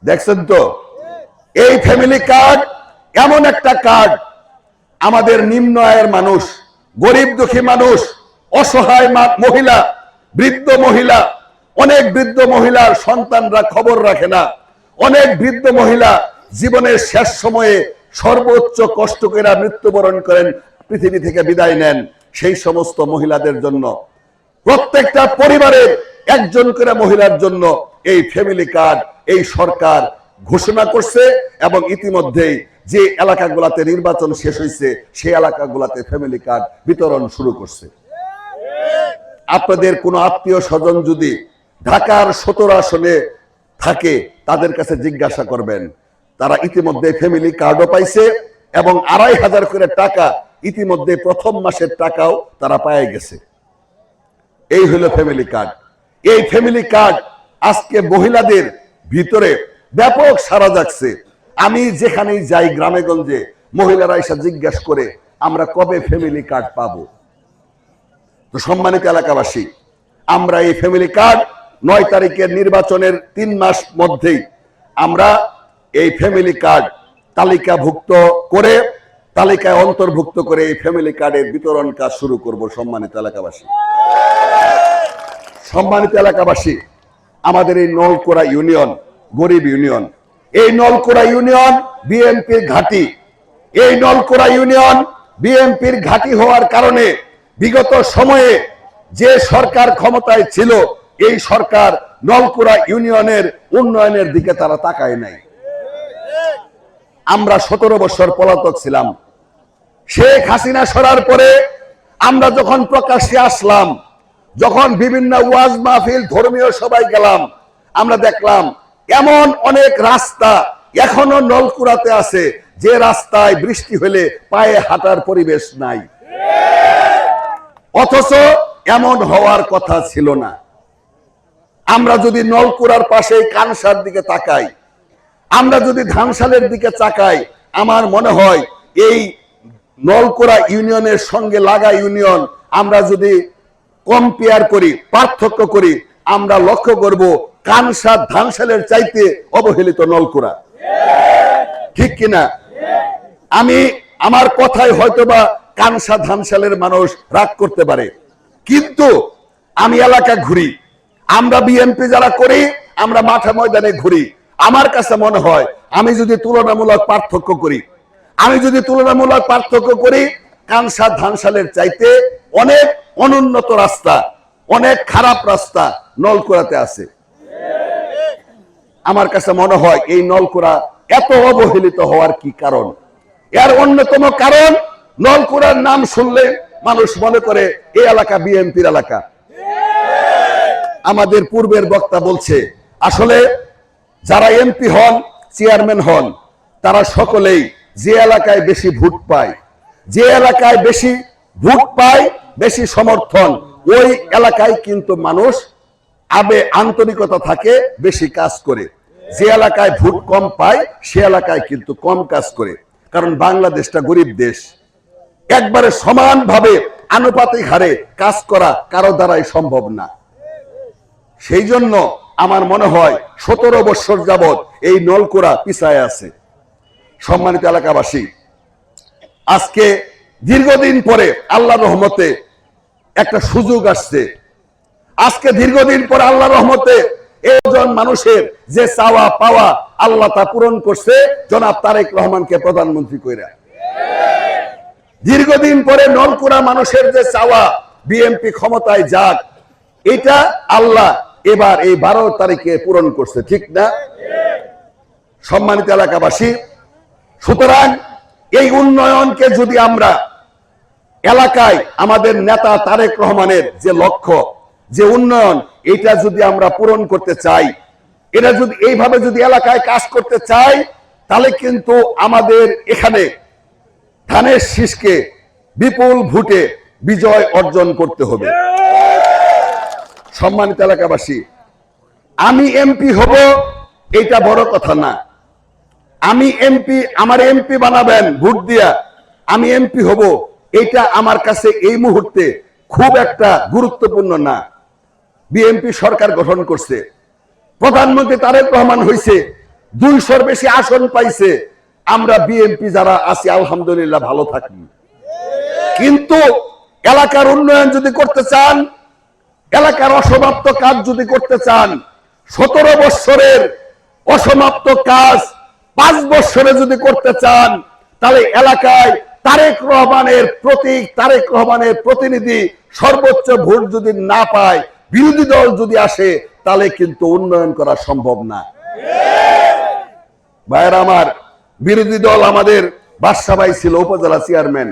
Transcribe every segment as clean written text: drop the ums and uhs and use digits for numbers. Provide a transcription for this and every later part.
দেখছেন তো? এই ফ্যামিলি কার্ড এমন একটা কার্ড, আমাদের নিম্ন আয়ের মানুষ, গরিব দুঃখী মানুষ, অসহায় মহিলা, বৃদ্ধ মহিলা, অনেক বৃদ্ধ মহিলার সন্তানরা খবর রাখে না, অনেক বৃদ্ধ মহিলা জীবনের শেষ সময়ে সর্বোচ্চ কষ্ট করে মৃত্যুবরণ করেন, পৃথিবী থেকে বিদায় নেন। সেই সমস্ত মহিলাদের জন্য, প্রত্যেকটা পরিবারের একজন করে মহিলার জন্য এই ফ্যামিলি কার্ড এই সরকার ঘোষণা করছে, এবং ইতিমধ্যেই যে এলাকাগুলোতে নির্বাচন শেষ হয়েছে সেই এলাকাগুলোতে ফ্যামিলি কার্ড বিতরণ শুরু করছে। আপনাদের কোনো আত্মীয় স্বজন যদি ঢাকার 17 আসনে থাকে, তাদের কাছে জিজ্ঞাসা করবেন, তারা ইতিমধ্যে ফ্যামিলি কার্ডও পাইছে, এবং 2500 করে টাকা ইতিমধ্যে প্রথম মাসের টাকাও তারা পেয়ে গেছে। এই হলো ফ্যামিলি কার্ড। এই ফ্যামিলি কার্ড আজকে মহিলাদের ভিতরে ব্যাপক সাড়া জাগছে। আমি যেখানেই যাই গ্রামে গঞ্জে, মহিলারা এসে জিজ্ঞাসা করে আমরা কবে ফ্যামিলি কার্ড পাবো। তো সম্মানিত এলাকাবাসী, আমরা এই ফ্যামিলি কার্ড 9 তারিখের নির্বাচনের 3 মাস মধ্যেই আমরা এই ফ্যামিলি কার্ড তালিকাভুক্ত করে, তালিকায় অন্তর্ভুক্ত করে এই ফ্যামিলি কার্ডের বিতরণ কাজ শুরু করব। সম্মানিত এলাকাবাসী, সম্মানিত এলাকাবাসী, আমাদের এই নলকোড়া ইউনিয়ন গরিব ইউনিয়ন, এই নলকোড়া ইউনিয়ন বিএনপির ঘাঁটি। এই নলকোড়া ইউনিয়ন বিএনপির ঘাঁটি হওয়ার কারণে বিগত সময়ে যে সরকার ক্ষমতায় ছিল, এই সরকার নলকোড়া ইউনিয়নের উন্নয়নের দিকে তারা তাকায় নাই। আমরা 17 বছর পলাতক ছিলাম। শেখ হাসিনা সরার পরে আমরা যখন প্রকাশ্যে আসলাম, যখন বিভিন্ন ওয়াজ মাহফিল ধর্মীয় সবাই গেলাম, আমরা দেখলাম এমন অনেক রাস্তা এখনো নলকুড়াতে আছে যে রাস্তায় বৃষ্টি হলে পায়ে হাঁটার পরিবেশ নাই। অথচ এমন হওয়ার কথা ছিল না। আমরা যদি নলকুড়ার পাশে কানসার দিকে তাকাই, আমরা যদি ধানশালের দিকে তাকাই, আমার মনে হয় এই নলকুড়া ইউনিয়নের সঙ্গে লাগা ইউনিয়ন আমরা যদি কম্পেয়ার করি, পার্থক্য করি, আমরা লক্ষ্য করব কানসার ধানশালের চাইতে অবহেলিত নলকুড়া। ঠিক কিনা? আমি আমার কথায় হয়তোবা কানসা ধানশালের মানুষ রাগ করতে পারে, কিন্তু আমি এলাকা ঘুরি, আমরা বিএনপি যারা করি আমরা মাঠে ময়দানে ঘুরি। আমার কাছে মনে হয় আমি যদি তুলনামূলক পার্থক্য করি, কানসা ধানশালের চাইতে অনেক অনুন্নত রাস্তা, অনেক খারাপ রাস্তা নলকুড়াতে আছে। আমার কাছে মনে হয় এই নলকুড়া এত অবহেলিত হওয়ার কি কারণ? এর অন্যতম কারণ, নলকুড়ার নাম শুনলে মানুষ মনে করে এই এলাকা বিএনপির এলাকা। আমাদের পূর্বের বক্তা বলছে, আসলে যারা এমপি হন, চেয়ারম্যান হন, তারা সকলেই যে এলাকায় বেশি ভোট পায়, যে এলাকায় বেশি ভোট পায়, বেশি সমর্থন, ওই এলাকায় কিন্তু মানুষ আন্তরিকতা থাকে, বেশি কাজ করে। যে এলাকায় ভোট কম পায় সে এলাকায় কিন্তু কম কাজ করে। কারণ বাংলাদেশটা গরিব দেশ, একবারে সমানভাবে আনুপাতিক হারে কাজ করা কারো দ্বারাই সম্ভব না। সেই জন্য আমার মনে হয় 17 বছর যাবৎ এই নলকুড়া পিছায় আছে। সম্মানিত এলাকাবাসী, আজকে দীর্ঘদিন পরে আল্লাহর রহমতে একটা সুযোগ আসছে। আজকে দীর্ঘদিন পরে আল্লাহর রহমতে একজন মানুষের যে চাওয়া পাওয়া আল্লাহ তা পূরণ করছে, জনাব তারেক রহমানকে প্রধানমন্ত্রী কইরা। দীর্ঘদিন পরে নলকুড়া মানুষের যে চাওয়া বিএনপি ক্ষমতায় যাক, এটা আল্লাহ এবার এই 12 তারিখে পূরণ করছে। ঠিক না? সম্মানিত এলাকাবাসী, সুতরাং এই উন্নয়নকে যদি আমরা এলাকায় আমাদের নেতা তারেক রহমানের যে লক্ষ্য, যে উন্নয়ন, এটা যদি আমরা পূরণ করতে চাই, এটা যদি এইভাবে যদি এলাকায় কাজ করতে চাই, তাহলে কিন্তু আমাদের এখানে ধানের শীষকে বিপুল ভোটে বিজয় অর্জন করতে হবে। সম্মানিত এলাকাবাসী, আমি এমপি হব এটা বড় কথা না। আমি এমপি, আমার এমপি বানাবেন ভোট দিয়া, আমি এমপি হব, এটা আমার কাছে এই মুহূর্তে খুব একটা গুরুত্বপূর্ণ না। বিএনপি সরকার গঠন করছে, প্রধানমন্ত্রী তারেক রহমান হয়েছে, 200-র বেশি আসন পাইছে। আমরা বিএনপি যারা আছি আলহামদুলিল্লাহ ভালো থাকি, কিন্তু এলাকার উন্নয়ন যদি করতে চান, এলাকার অসমাপ্ত কাজ যদি করতে চান, 17 বছরের অসমাপ্ত কাজ 5 বছরে যদি করতে চান, তাহলে এলাকায় তারেক রহমানের প্রতীক, তারেক রহমানের প্রতিনিধি সর্বোচ্চ ভোট যদি না পায়, বিরোধী দল যদি আসে, তাহলে কিন্তু উন্নয়ন করা সম্ভব না। ভাইয়েরা আমার, বিরোধী দল আমাদের বাদশা ভাই ছিল উপজেলা চেয়ারম্যান,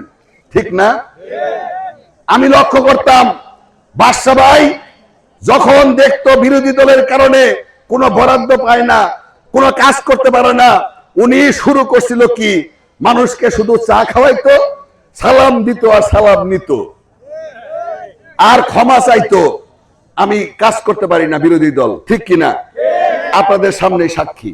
ঠিক না? আমি লক্ষ্য করতাম বাদশা ভাই যখন দেখতো বিরোধী দলের কারণে কোনো বরাদ্দ পায় না, কোনো কাজ করতে পারে না, উনি শুরু করছিল কি, মানুষকে শুধু চা খাওয়াইতো, সালাম দিত আর সালাম নিত, আর ক্ষমা চাইতো। আমি কাজ করতে পারি না বিরোধী দল, ঠিক কিনা? আপনাদের সামনে সাক্ষী।